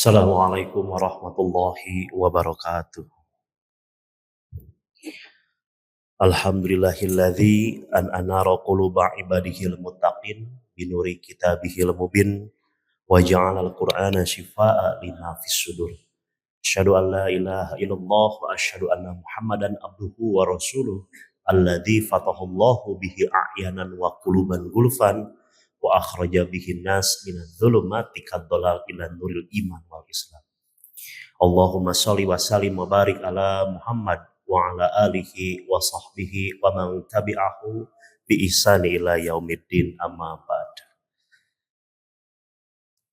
Assalamualaikum warahmatullahi wabarakatuh. Alhamdulillahilladzi an'ara quluba ibadihil muttaqin binuri kitabihil mubin wa ja'alal qur'ana shifaa'a lima fis sudur. Asyhadu an la ilaha illallah wa asyhadu anna Muhammadan abduhu wa rasuluh alladzi fatahullahu bihi a'yanan wa quluban gulfan wa akhraja bihin nas minadz dzulumati kadhalal ila nuril iman wal islam. Allahumma sholli wa sallim wa barik ala Muhammad wa ala alihi wa sahbihi wa man tabi'ahu bi ihsani ila yaumiddin amma ba'd.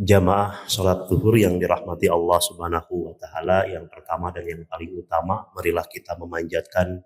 Jamaah salat zuhur yang dirahmati Allah Subhanahu wa taala, yang pertama dan yang paling utama, marilah kita memanjatkan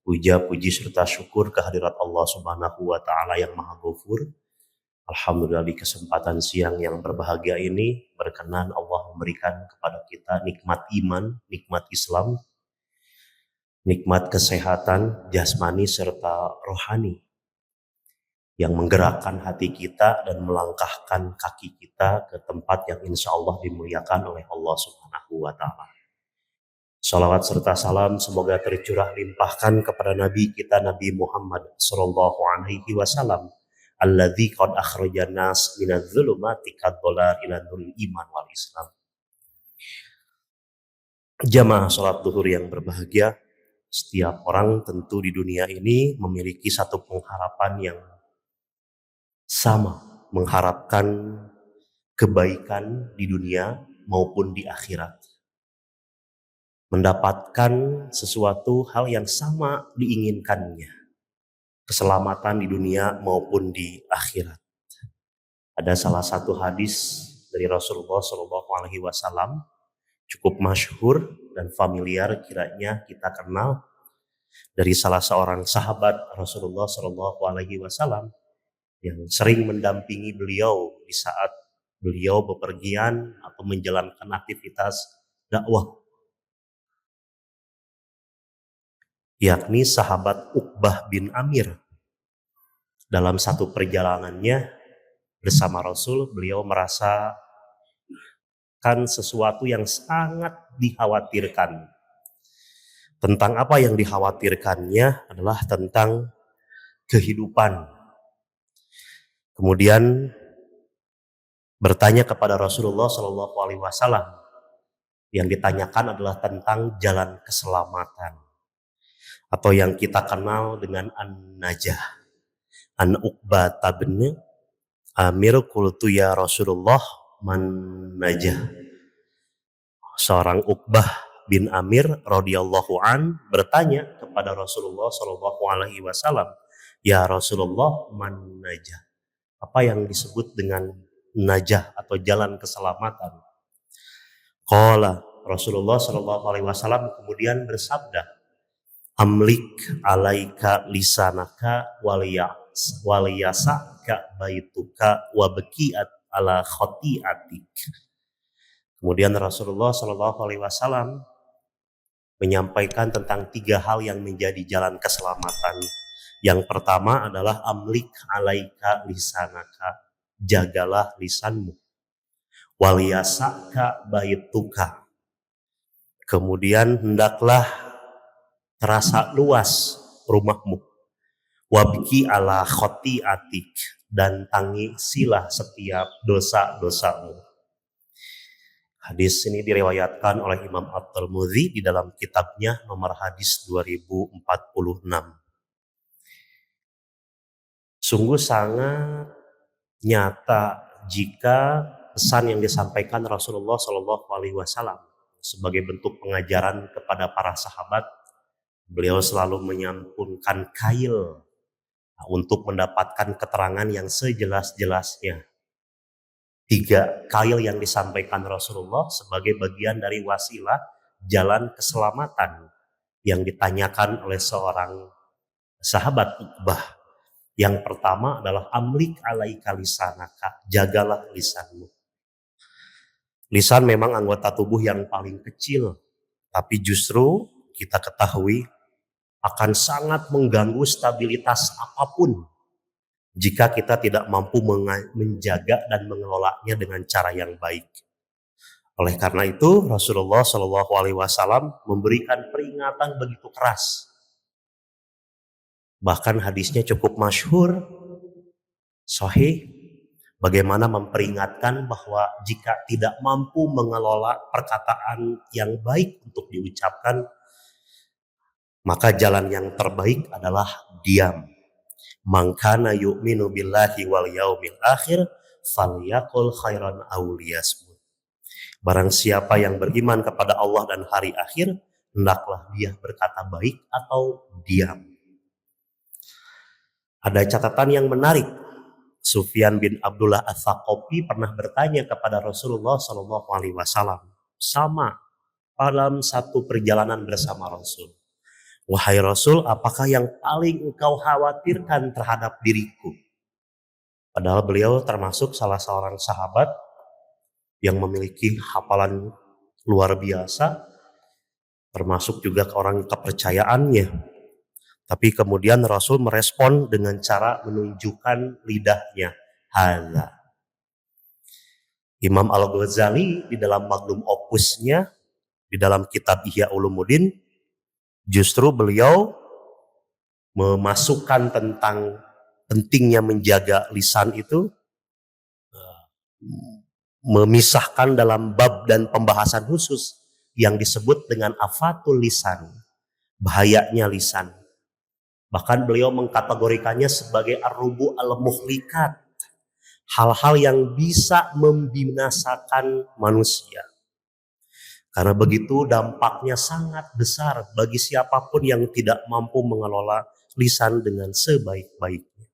puja puji serta syukur kehadirat Allah Subhanahu wa taala yang Maha Ghafur. Alhamdulillah, di kesempatan siang yang berbahagia ini berkenan Allah memberikan kepada kita nikmat iman, nikmat Islam, nikmat kesehatan jasmani serta rohani yang menggerakkan hati kita dan melangkahkan kaki kita ke tempat yang insya Allah dimuliakan oleh Allah Subhanahu wa taala. Salawat serta salam semoga tercurah limpahkan kepada Nabi kita Nabi Muhammad sallallahu alaihi wasallam alladzi qad akhrajan nas minadz dzulumati kadhalal ila nuril iman wal islam. Jamaah salat zuhur yang berbahagia, setiap orang tentu di dunia ini memiliki satu pengharapan yang sama, mengharapkan kebaikan di dunia maupun di akhirat. Mendapatkan sesuatu hal yang sama diinginkannya, keselamatan di dunia maupun di akhirat. Ada salah satu hadis dari Rasulullah SAW cukup masyhur dan familiar, kiranya kita kenal, dari salah seorang sahabat Rasulullah SAW yang sering mendampingi beliau di saat beliau bepergian atau menjalankan aktivitas dakwah, yakni sahabat Uqbah bin Amir. Dalam satu perjalanannya bersama Rasul, beliau merasakan sesuatu yang sangat dikhawatirkan. Tentang apa yang dikhawatirkannya adalah tentang kehidupan. Kemudian bertanya kepada Rasulullah SAW. Yang ditanyakan adalah tentang jalan keselamatan, atau yang kita kenal dengan an-najah. An Uqbah bin Amir qultu ya Rasulullah man najah. Seorang Uqbah bin Amir radhiyallahu an bertanya kepada Rasulullah SAW, ya Rasulullah man najah. Apa yang disebut dengan najah atau jalan keselamatan? Qala, Rasulullah SAW kemudian bersabda, amlik alaika lisanaka waliyasaka baituka wabekiat ala khotiatik. Kemudian Rasulullah SAW menyampaikan tentang 3 hal yang menjadi jalan keselamatan. Yang pertama adalah amlik alaika lisanaka, jagalah lisanmu. Waliyasaka baituka, kemudian hendaklah terasa luas rumahmu. Wabki ala khotiatik, dan tangisilah setiap dosa-dosamu. Hadis ini diriwayatkan oleh Imam At-Tirmidzi di dalam kitabnya nomor hadis 2046. Sungguh sangat nyata jika pesan yang disampaikan Rasulullah SAW sebagai bentuk pengajaran kepada para sahabat, beliau selalu menyantumkan kail untuk mendapatkan keterangan yang sejelas-jelasnya. 3 kail yang disampaikan Rasulullah sebagai bagian dari wasilah jalan keselamatan yang ditanyakan oleh seorang sahabat Uqbah. Yang pertama adalah amlik alaika lisanaka, jagalah lisanmu. Lisan memang anggota tubuh yang paling kecil, tapi justru kita ketahui akan sangat mengganggu stabilitas apapun jika kita tidak mampu menjaga dan mengelolanya dengan cara yang baik. Oleh karena itu Rasulullah Shallallahu Alaihi Wasallam memberikan peringatan begitu keras. Bahkan hadisnya cukup masyhur, sahih, bagaimana memperingatkan bahwa jika tidak mampu mengelola perkataan yang baik untuk diucapkan, maka jalan yang terbaik adalah diam. Man kana yu'minu billahi wal yaumil akhir falyaqul khairan aw liyasmut. Barang siapa yang beriman kepada Allah dan hari akhir, hendaklah dia berkata baik atau diam. Ada catatan yang menarik. Sufyan bin Abdullah Ats-Tsaqafi pernah bertanya kepada Rasulullah Shallallahu Alaihi Wasallam, sama dalam satu perjalanan bersama Rasul. Wahai Rasul, apakah yang paling engkau khawatirkan terhadap diriku? Padahal beliau termasuk salah seorang sahabat yang memiliki hafalan luar biasa, termasuk juga orang kepercayaannya. Tapi kemudian Rasul merespon dengan cara menunjukkan lidahnya. Hadza. Imam Al-Ghazali di dalam Magnum Opusnya, di dalam kitab Ihya Ulumuddin, justru beliau memasukkan tentang pentingnya menjaga lisan itu, memisahkan dalam bab dan pembahasan khusus yang disebut dengan afatul lisan, bahayanya lisan. Bahkan beliau mengkategorikannya sebagai ar-rubu al-muhlikat, hal-hal yang bisa membinasakan manusia. Karena begitu dampaknya sangat besar bagi siapapun yang tidak mampu mengelola lisan dengan sebaik-baiknya.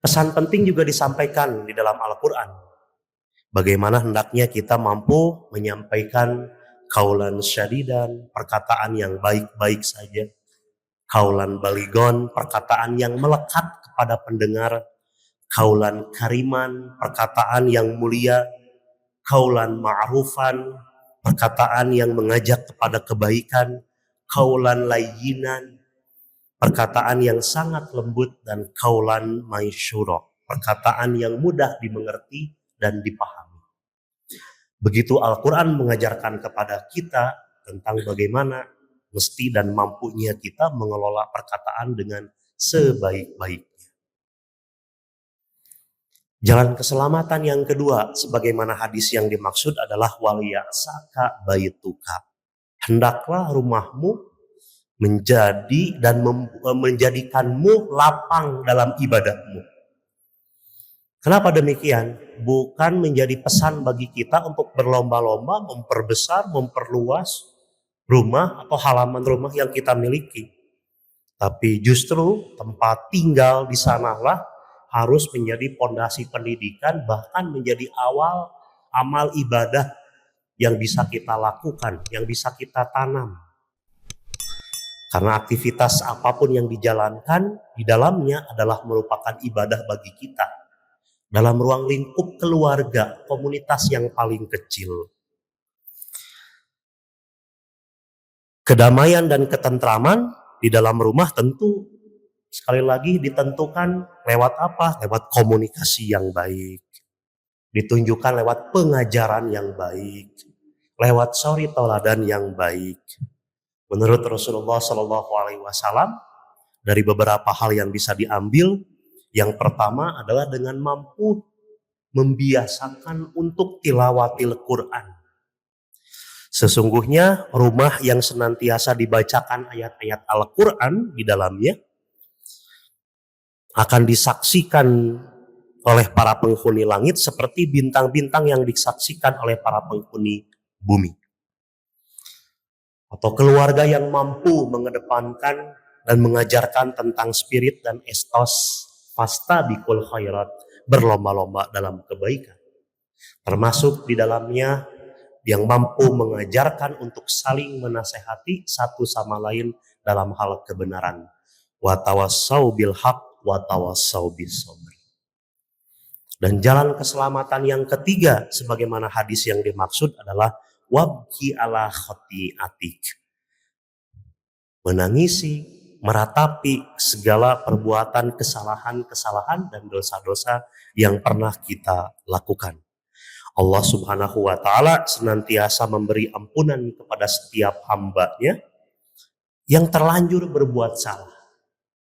Pesan penting juga disampaikan di dalam Al-Quran. Bagaimana hendaknya kita mampu menyampaikan kaulan syadidan, perkataan yang baik-baik saja. Kaulan baligon, perkataan yang melekat kepada pendengar. Kaulan kariman, perkataan yang mulia. Kaulan ma'rufan, perkataan yang mengajak kepada kebaikan. Kaulan layyinan, perkataan yang sangat lembut, dan kaulan maisyura, perkataan yang mudah dimengerti dan dipahami. Begitu Al-Quran mengajarkan kepada kita tentang bagaimana mesti dan mampunya kita mengelola perkataan dengan sebaik-baiknya. Jalan keselamatan yang kedua, sebagaimana hadis yang dimaksud adalah waliyasaka baituka. Hendaklah rumahmu menjadi dan menjadikanmu lapang dalam ibadahmu. Kenapa demikian? Bukan menjadi pesan bagi kita untuk berlomba-lomba memperbesar, memperluas rumah atau halaman rumah yang kita miliki. Tapi justru tempat tinggal di sanalah harus menjadi pondasi pendidikan, bahkan menjadi awal amal ibadah yang bisa kita lakukan, yang bisa kita tanam. Karena aktivitas apapun yang dijalankan di dalamnya adalah merupakan ibadah bagi kita. Dalam ruang lingkup keluarga, komunitas yang paling kecil. Kedamaian dan ketentraman di dalam rumah tentu sekali lagi ditentukan lewat apa? Lewat komunikasi yang baik. Ditunjukkan lewat pengajaran yang baik. Lewat suri tauladan yang baik. Menurut Rasulullah Shallallahu Alaihi Wasallam, dari beberapa hal yang bisa diambil, yang pertama adalah dengan mampu membiasakan untuk tilawatil Quran. Sesungguhnya rumah yang senantiasa dibacakan ayat-ayat Al-Quran di dalamnya akan disaksikan oleh para penghuni langit seperti bintang-bintang yang disaksikan oleh para penghuni bumi. Atau keluarga yang mampu mengedepankan dan mengajarkan tentang spirit dan estos fastabikul khairat, berlomba-lomba dalam kebaikan. Termasuk di dalamnya yang mampu mengajarkan untuk saling menasehati satu sama lain dalam hal kebenaran. Wa tawassau bil haq wa tawassau bis sabr. Dan jalan keselamatan yang ketiga sebagaimana hadis yang dimaksud adalah wabki ala khati'atik. Menangisi, meratapi segala perbuatan kesalahan-kesalahan dan dosa-dosa yang pernah kita lakukan. Allah Subhanahu wa Ta'ala senantiasa memberi ampunan kepada setiap hambanya yang terlanjur berbuat salah,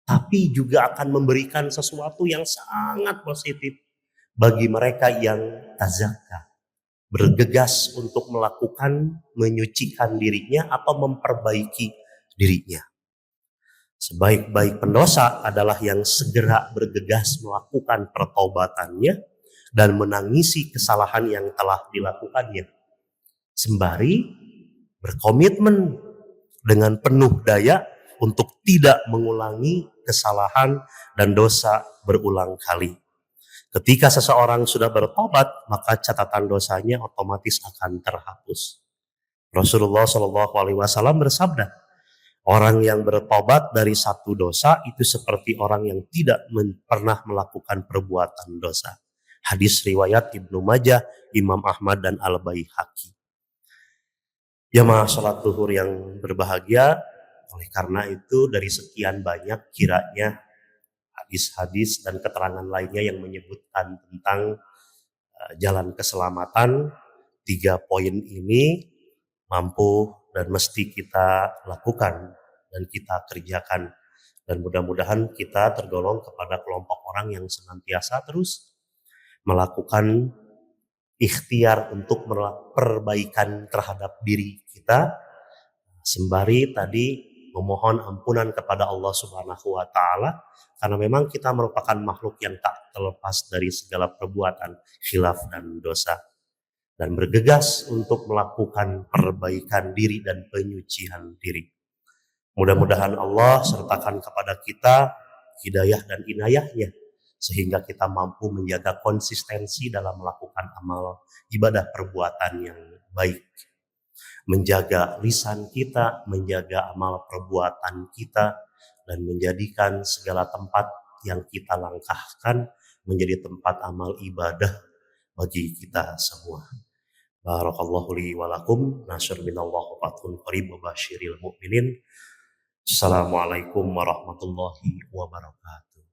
tapi juga akan memberikan sesuatu yang sangat positif bagi mereka yang tazakka, bergegas untuk melakukan, menyucikan dirinya atau memperbaiki dirinya. Sebaik-baik pendosa adalah yang segera bergegas melakukan pertaubatannya dan menangisi kesalahan yang telah dilakukannya, sembari berkomitmen dengan penuh daya untuk tidak mengulangi kesalahan dan dosa berulang kali. Ketika seseorang sudah bertobat, maka catatan dosanya otomatis akan terhapus. Rasulullah Shallallahu Alaihi Wasallam bersabda, orang yang bertobat dari satu dosa itu seperti orang yang tidak pernah melakukan perbuatan dosa. Hadis riwayat Ibnu Majah, Imam Ahmad dan Al-Baihaqi. Jamaah sholat zuhur yang berbahagia, oleh karena itu dari sekian banyak kiranya hadis-hadis dan keterangan lainnya yang menyebutkan tentang jalan keselamatan, 3 poin ini mampu dan mesti kita lakukan dan kita kerjakan. Dan mudah-mudahan kita tergolong kepada kelompok orang yang senantiasa terus melakukan ikhtiar untuk perbaikan terhadap diri kita, sembari tadi memohon ampunan kepada Allah Subhanahu wa Ta'ala, karena memang kita merupakan makhluk yang tak terlepas dari segala perbuatan khilaf dan dosa, dan bergegas untuk melakukan perbaikan diri dan penyucian diri. Mudah-mudahan Allah sertakan kepada kita hidayah dan inayahnya, sehingga kita mampu menjaga konsistensi dalam melakukan amal ibadah perbuatan yang baik. Menjaga lisan kita, menjaga amal perbuatan kita, dan menjadikan segala tempat yang kita langkahkan menjadi tempat amal ibadah bagi kita semua. Barakallahu li wa lakum, nasr minallahu fathun qarib wa basyiril mu'minin. Assalamualaikum warahmatullahi wabarakatuh.